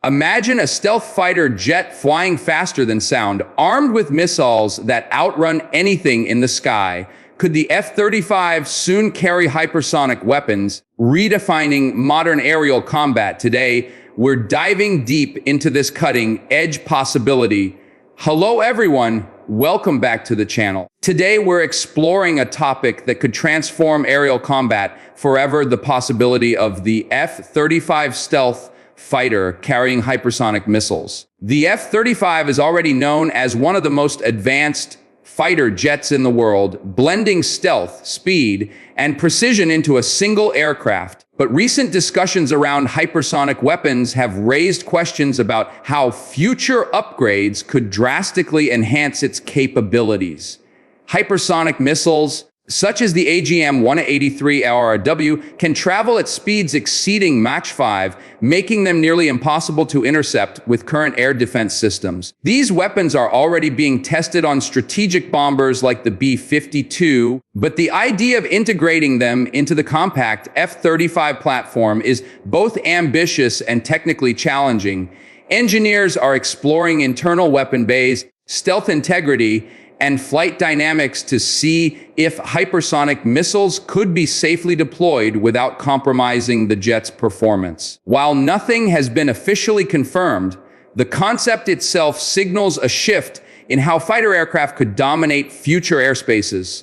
Imagine a stealth fighter jet flying faster than sound, armed with missiles that outrun anything in the sky. Could the F-35 soon carry hypersonic weapons, redefining modern aerial combat? Today, we're diving deep into this cutting-edge possibility. Hello, everyone. Welcome back to the channel. Today, we're exploring a topic that could transform aerial combat forever: the possibility of the F-35 stealth fighter carrying hypersonic missiles. The F-35 is already known as one of the most advanced fighter jets in the world, blending stealth, speed, and precision into a single aircraft. But recent discussions around hypersonic weapons have raised questions about how future upgrades could drastically enhance its capabilities. Hypersonic missiles, such as the AGM-183 ARRW, can travel at speeds exceeding Mach 5, making them nearly impossible to intercept with current air defense systems. These weapons are already being tested on strategic bombers like the B-52, but the idea of integrating them into the compact F-35 platform is both ambitious and technically challenging. Engineers are exploring internal weapon bays, stealth integrity, and flight dynamics to see if hypersonic missiles could be safely deployed without compromising the jet's performance. While nothing has been officially confirmed, the concept itself signals a shift in how fighter aircraft could dominate future airspaces.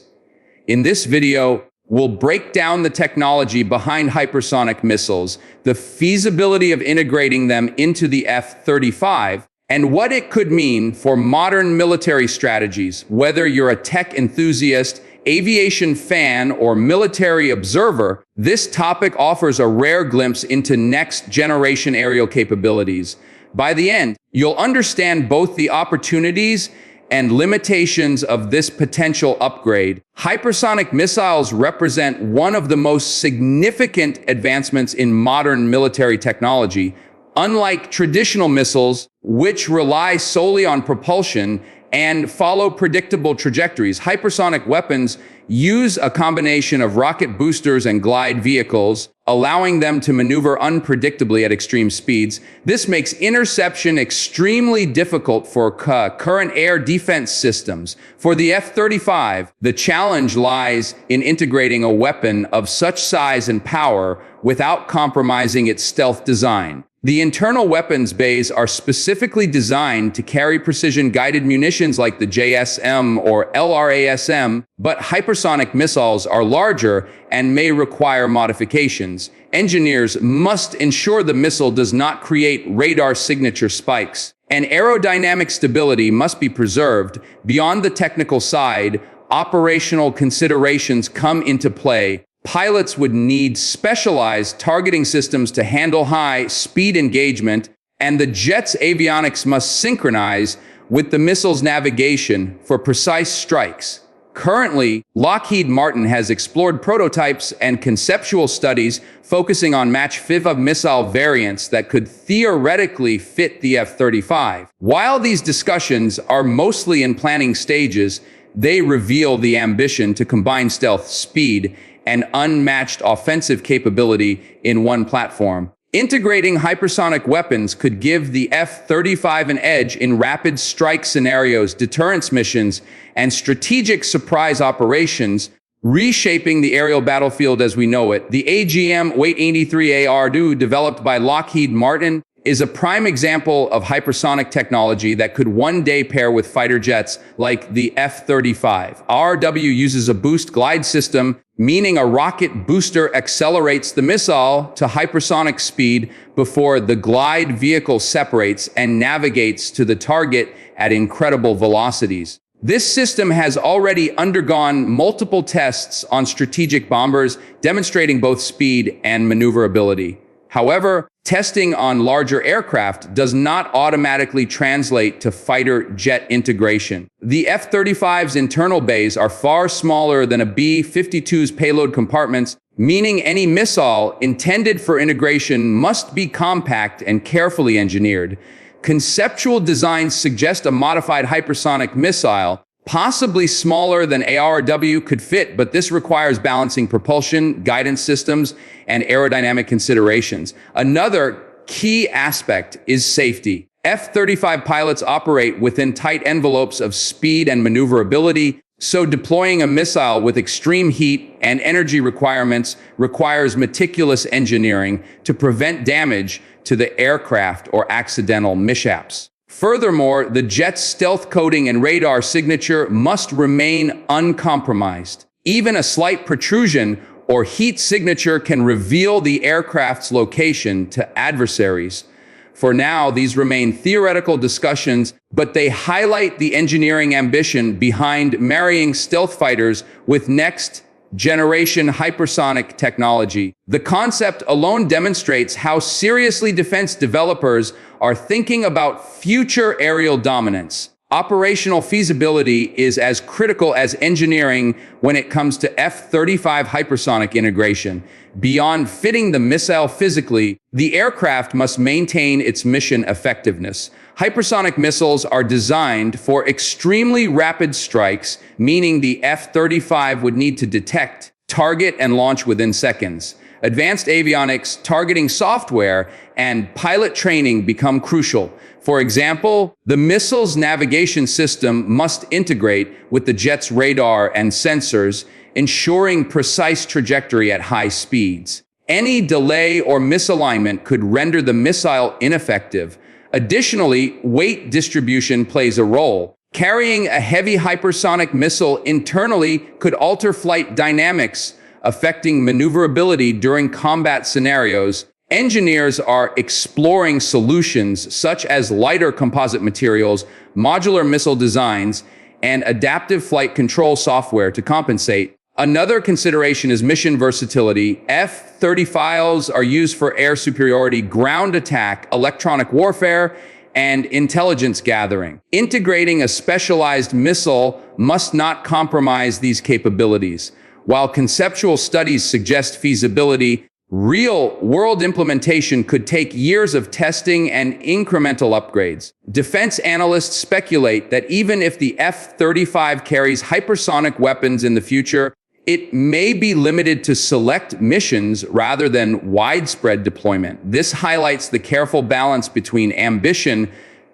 In this video, we'll break down the technology behind hypersonic missiles, the feasibility of integrating them into the F-35, and what it could mean for modern military strategies. Whether you're a tech enthusiast, aviation fan, or military observer, this topic offers a rare glimpse into next-generation aerial capabilities. By the end, you'll understand both the opportunities and limitations of this potential upgrade. Hypersonic missiles represent one of the most significant advancements in modern military technology. Unlike traditional missiles, which rely solely on propulsion and follow predictable trajectories, hypersonic weapons use a combination of rocket boosters and glide vehicles, allowing them to maneuver unpredictably at extreme speeds. This makes interception extremely difficult for current air defense systems. For the F-35, the challenge lies in integrating a weapon of such size and power without compromising its stealth design. The internal weapons bays are specifically designed to carry precision-guided munitions like the JSM or LRASM, but hypersonic missiles are larger and may require modifications. Engineers must ensure the missile does not create radar signature spikes, and aerodynamic stability must be preserved. Beyond the technical side, operational considerations come into play. Pilots would need specialized targeting systems to handle high-speed engagement, and the jet's avionics must synchronize with the missile's navigation for precise strikes. Currently, Lockheed Martin has explored prototypes and conceptual studies focusing on Mach 5 missile variants that could theoretically fit the F-35. While these discussions are mostly in planning stages, they reveal the ambition to combine stealth, speed, and unmatched offensive capability in one platform. Integrating hypersonic weapons could give the F-35 an edge in rapid strike scenarios, deterrence missions, and strategic surprise operations, reshaping the aerial battlefield as we know it. The AGM-183 ARRW, developed by Lockheed Martin, is a prime example of hypersonic technology that could one day pair with fighter jets like the F-35. ARRW uses a boost glide system, meaning a rocket booster accelerates the missile to hypersonic speed before the glide vehicle separates and navigates to the target at incredible velocities. This system has already undergone multiple tests on strategic bombers, demonstrating both speed and maneuverability. However, testing on larger aircraft does not automatically translate to fighter jet integration. The F-35's internal bays are far smaller than a B-52's payload compartments, meaning any missile intended for integration must be compact and carefully engineered. Conceptual designs suggest a modified hypersonic missile, possibly smaller than ARRW, could fit, but this requires balancing propulsion, guidance systems, and aerodynamic considerations. Another key aspect is safety. F-35 pilots operate within tight envelopes of speed and maneuverability, so deploying a missile with extreme heat and energy requirements requires meticulous engineering to prevent damage to the aircraft or accidental mishaps. Furthermore, the jet's stealth coating and radar signature must remain uncompromised. Even a slight protrusion or heat signature can reveal the aircraft's location to adversaries. For now, these remain theoretical discussions, but they highlight the engineering ambition behind marrying stealth fighters with next-generation hypersonic technology. The concept alone demonstrates how seriously defense developers are thinking about future aerial dominance. Operational feasibility is as critical as engineering when it comes to F-35 hypersonic integration. Beyond fitting the missile physically, the aircraft must maintain its mission effectiveness. Hypersonic missiles are designed for extremely rapid strikes, meaning the F-35 would need to detect, target, and launch within seconds. Advanced avionics, targeting software, and pilot training become crucial. For example, the missile's navigation system must integrate with the jet's radar and sensors, ensuring precise trajectory at high speeds. Any delay or misalignment could render the missile ineffective. Additionally, weight distribution plays a role. Carrying a heavy hypersonic missile internally could alter flight dynamics, affecting maneuverability during combat scenarios. Engineers are exploring solutions such as lighter composite materials, modular missile designs, and adaptive flight control software to compensate. Another consideration is mission versatility. F-35s are used for air superiority, ground attack, electronic warfare, and intelligence gathering. Integrating a specialized missile must not compromise these capabilities. While conceptual studies suggest feasibility, real-world implementation could take years of testing and incremental upgrades. Defense analysts speculate that even if the F-35 carries hypersonic weapons in the future, it may be limited to select missions rather than widespread deployment. This highlights the careful balance between ambition,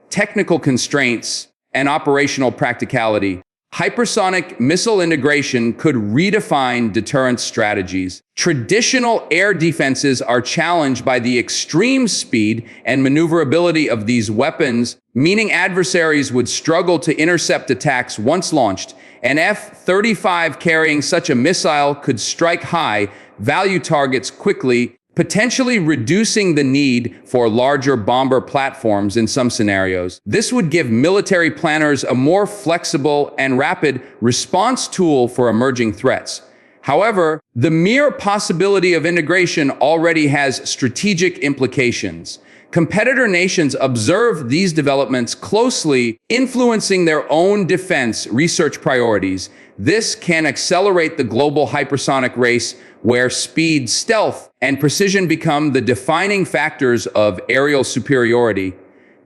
technical constraints, and operational practicality. Hypersonic missile integration could redefine deterrence strategies. Traditional air defenses are challenged by the extreme speed and maneuverability of these weapons, meaning adversaries would struggle to intercept attacks once launched. An F-35 carrying such a missile could strike high-value targets quickly, potentially reducing the need for larger bomber platforms in some scenarios. This would give military planners a more flexible and rapid response tool for emerging threats. However, the mere possibility of integration already has strategic implications. Competitor nations observe these developments closely, influencing their own defense research priorities. This can accelerate the global hypersonic race, where speed, stealth, and precision become the defining factors of aerial superiority.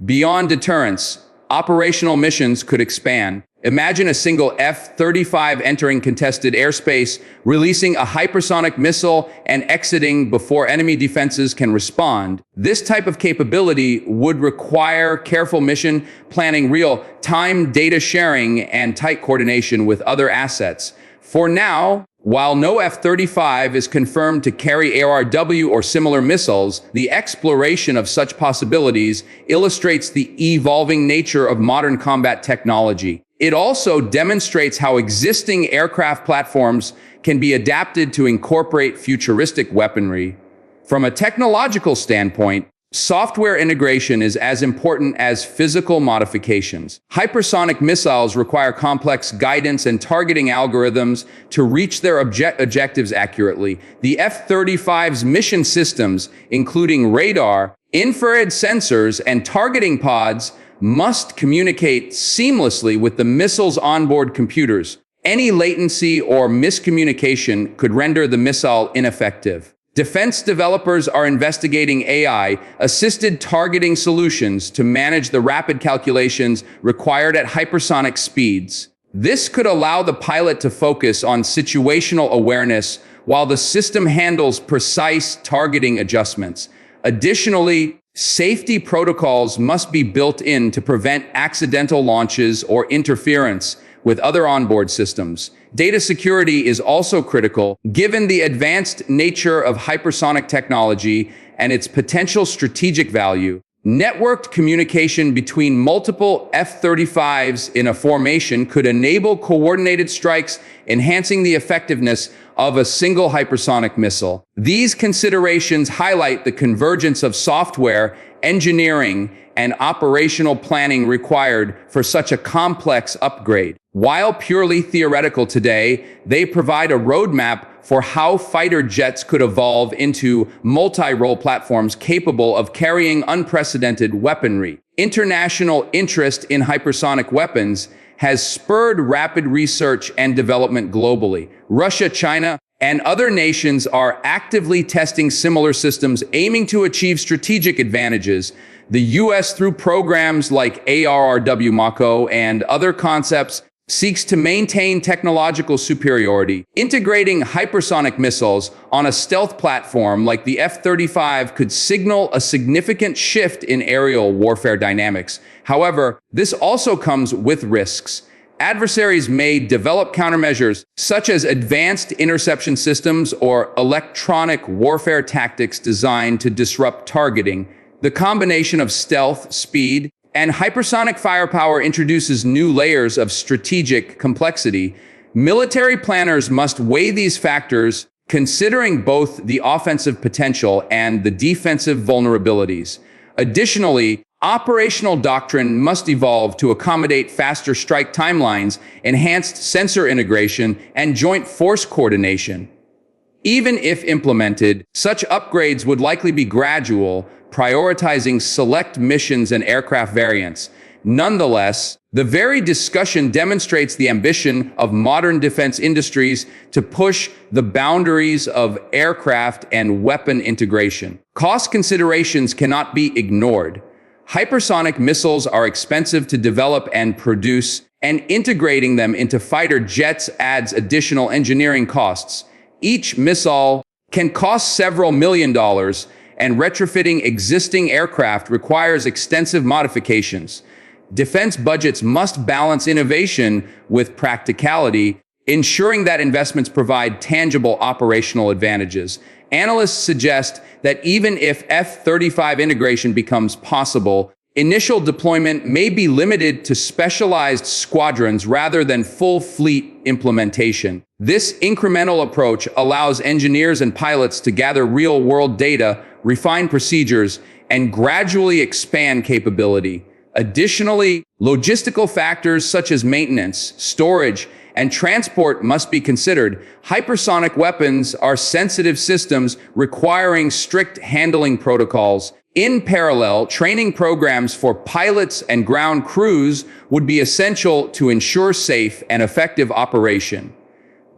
Beyond deterrence, operational missions could expand. Imagine a single F-35 entering contested airspace, releasing a hypersonic missile, and exiting before enemy defenses can respond. This type of capability would require careful mission planning, real-time data sharing, and tight coordination with other assets. For now, while no F-35 is confirmed to carry ARRW or similar missiles, the exploration of such possibilities illustrates the evolving nature of modern combat technology. It also demonstrates how existing aircraft platforms can be adapted to incorporate futuristic weaponry. From a technological standpoint, software integration is as important as physical modifications. Hypersonic missiles require complex guidance and targeting algorithms to reach their objectives accurately. The F-35's mission systems, including radar, infrared sensors, and targeting pods, must communicate seamlessly with the missile's onboard computers. Any latency or miscommunication could render the missile ineffective. Defense developers are investigating AI-assisted targeting solutions to manage the rapid calculations required at hypersonic speeds. This could allow the pilot to focus on situational awareness while the system handles precise targeting adjustments. Additionally, Safety protocols must be built in to prevent accidental launches or interference with other onboard systems. Data security is also critical, given the advanced nature of hypersonic technology and its potential strategic value. Networked communication between multiple F-35s in a formation could enable coordinated strikes, enhancing the effectiveness of a single hypersonic missile. These considerations highlight the convergence of software, engineering, and operational planning required for such a complex upgrade. While purely theoretical today, they provide a roadmap for how fighter jets could evolve into multi-role platforms capable of carrying unprecedented weaponry. International interest in hypersonic weapons has spurred rapid research and development globally. Russia, China, and other nations are actively testing similar systems, aiming to achieve strategic advantages. The U.S., through programs like ARRW Mako and other concepts, seeks to maintain technological superiority. Integrating hypersonic missiles on a stealth platform like the F-35 could signal a significant shift in aerial warfare dynamics. However, this also comes with risks. Adversaries may develop countermeasures, such as advanced interception systems or electronic warfare tactics designed to disrupt targeting. The combination of stealth, speed, and hypersonic firepower introduces new layers of strategic complexity. Military planners must weigh these factors, considering both the offensive potential and the defensive vulnerabilities. Additionally, operational doctrine must evolve to accommodate faster strike timelines, enhanced sensor integration, and joint force coordination. Even if implemented, such upgrades would likely be gradual, prioritizing select missions and aircraft variants. Nonetheless, the very discussion demonstrates the ambition of modern defense industries to push the boundaries of aircraft and weapon integration. Cost considerations cannot be ignored. Hypersonic missiles are expensive to develop and produce, and integrating them into fighter jets adds additional engineering costs. Each missile can cost several $million, and retrofitting existing aircraft requires extensive modifications. Defense budgets must balance innovation with practicality, ensuring that investments provide tangible operational advantages. Analysts suggest that even if F-35 integration becomes possible, initial deployment may be limited to specialized squadrons rather than full fleet implementation. This incremental approach allows engineers and pilots to gather real-world data, refine procedures, and gradually expand capability. Additionally, logistical factors such as maintenance, storage, and transport must be considered. Hypersonic weapons are sensitive systems requiring strict handling protocols. In parallel, training programs for pilots and ground crews would be essential to ensure safe and effective operation.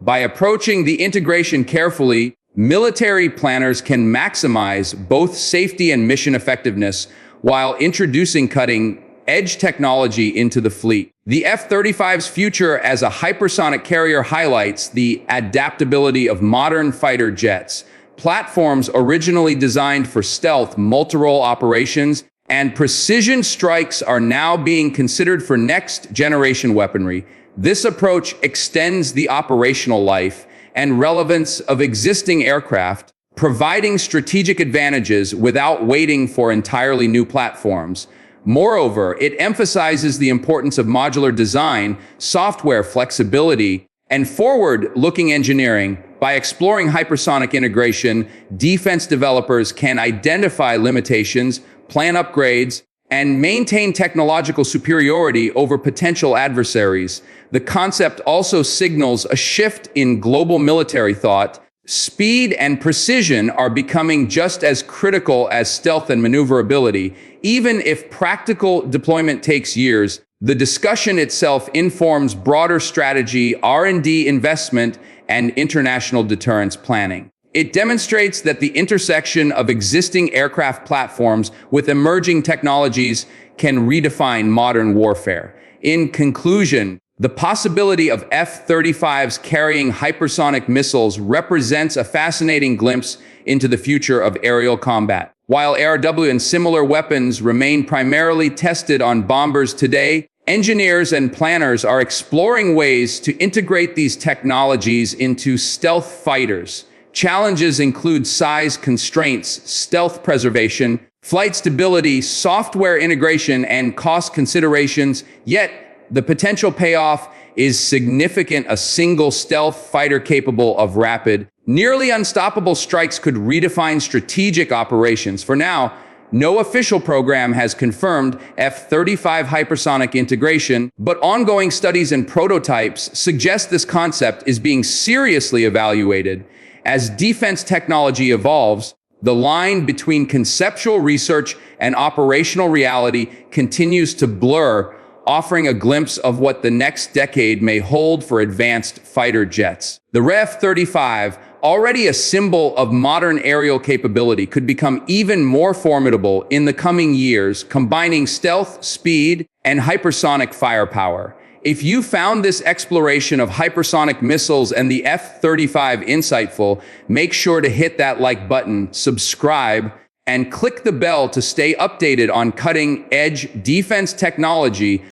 By approaching the integration carefully, military planners can maximize both safety and mission effectiveness while introducing cutting-edge technology into the fleet. The F-35's future as a hypersonic carrier highlights the adaptability of modern fighter jets. Platforms originally designed for stealth, multi-role operations, and precision strikes are now being considered for next-generation weaponry. This approach extends the operational life and relevance of existing aircraft, providing strategic advantages without waiting for entirely new platforms. Moreover, it emphasizes the importance of modular design, software flexibility, and forward-looking engineering. By exploring hypersonic integration, defense developers can identify limitations, plan upgrades, and maintain technological superiority over potential adversaries. The concept also signals a shift in global military thought. Speed and precision are becoming just as critical as stealth and maneuverability. Even if practical deployment takes years, the discussion itself informs broader strategy, R&D investment, and international deterrence planning. It demonstrates that the intersection of existing aircraft platforms with emerging technologies can redefine modern warfare. In conclusion, the possibility of F-35s carrying hypersonic missiles represents a fascinating glimpse into the future of aerial combat. While ARRW and similar weapons remain primarily tested on bombers today, engineers and planners are exploring ways to integrate these technologies into stealth fighters. Challenges include size constraints, stealth preservation, flight stability, software integration, and cost considerations. Yet, the potential payoff is significant. A single stealth fighter capable of rapid, nearly unstoppable strikes could redefine strategic operations. For now, no official program has confirmed F-35 hypersonic integration, but ongoing studies and prototypes suggest this concept is being seriously evaluated. As defense technology evolves, the line between conceptual research and operational reality continues to blur, offering a glimpse of what the next decade may hold for advanced fighter jets. The F-35, already a symbol of modern aerial capability, could become even more formidable in the coming years, combining stealth, speed, and hypersonic firepower. If you found this exploration of hypersonic missiles and the F-35 insightful, make sure to hit that like button, subscribe, and click the bell to stay updated on cutting-edge defense technology